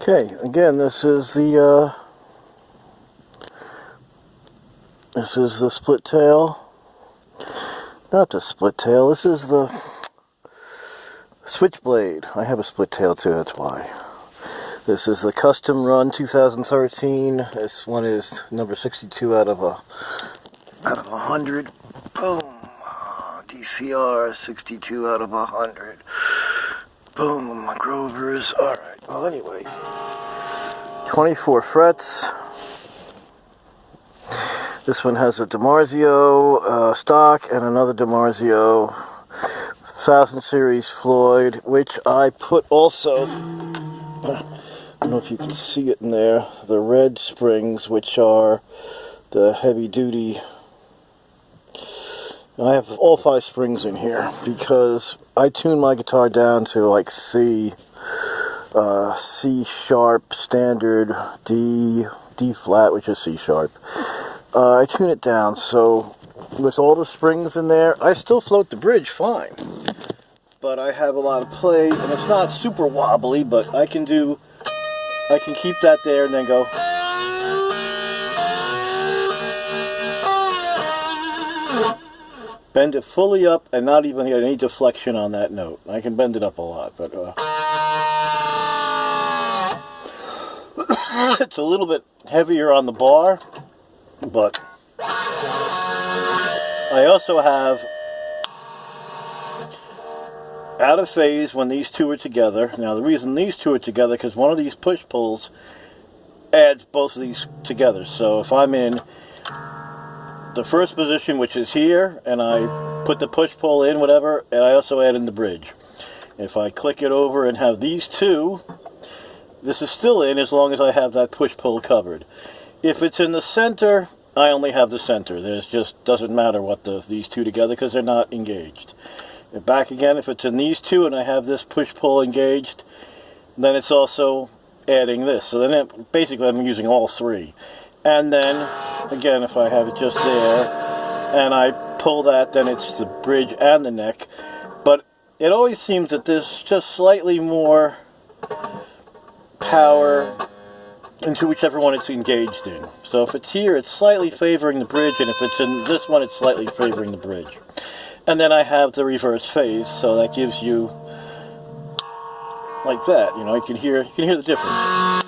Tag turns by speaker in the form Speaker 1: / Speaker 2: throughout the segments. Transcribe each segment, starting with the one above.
Speaker 1: Okay, again, this is the split tail. Not the split tail, this is the Switchblade. I have a split tail too, that's why. This is the Custom Run 2013. This one is number 62 out of 100. Boom. DCR 62 out of 100. Boom. Grovers. Alright, well anyway. 24 frets. This one has a DiMarzio stock and another DiMarzio 1000 series Floyd, which I put also, I don't know if you can see it in there, the red springs, which are the heavy duty. I have all 5 springs in here because I tune my guitar down to like C sharp, standard, D flat, which is C sharp. I tune it down, so with all the springs in there, I still float the bridge fine. But I have a lot of play, and it's not super wobbly, but I can keep that there and then go. Bend it fully up and not even get any deflection on that note. I can bend it up a lot, but it's a little bit heavier on the bar, but I also have out of phase when these two are together. Now the reason these two are together because one of these push-pulls adds both of these together. So if I'm in the first position, which is here, and I put the push-pull in, whatever, and I also add in the bridge. If I click it over and have these two, this is still in as long as I have that push-pull covered. If it's in the center, I only have the center. There's just doesn't matter what these two together because they're not engaged. And back again, if it's in these two and I have this push-pull engaged, then it's also adding this. So then basically I'm using all 3. And then, again, if I have it just there, and I pull that, then it's the bridge and the neck. But it always seems that there's just slightly more power into whichever one it's engaged in. So if it's here, it's slightly favoring the bridge, and if it's in this one, it's slightly favoring the bridge. And then I have the reverse phase, so that gives you like that. You know, you can hear the difference.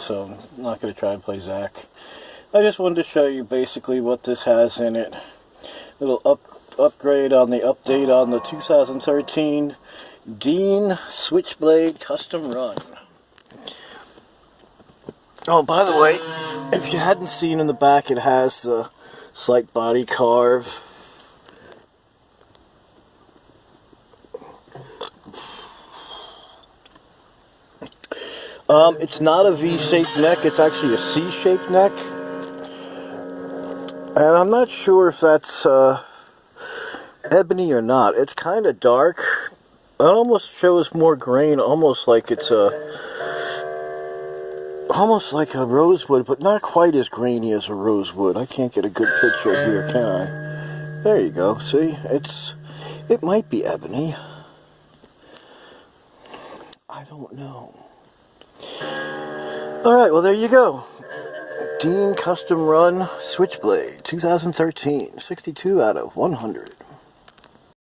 Speaker 1: So I'm not going to try and play Zach. I just wanted to show you basically what this has in it. Little upgrade on the update on the 2013 Dean Switchblade Custom Run. Oh, by the way, if you hadn't seen in the back, it has the slight body carve. It's not a V-shaped neck, it's actually a C-shaped neck. And I'm not sure if that's ebony or not. It's kind of dark. It almost shows more grain, almost like it's almost like a rosewood, but not quite as grainy as a rosewood. I can't get a good picture here, can I? There you go. See, it might be ebony. I don't know. Alright, well there you go. Dean Custom Run Switchblade 2013, 62 out of 100.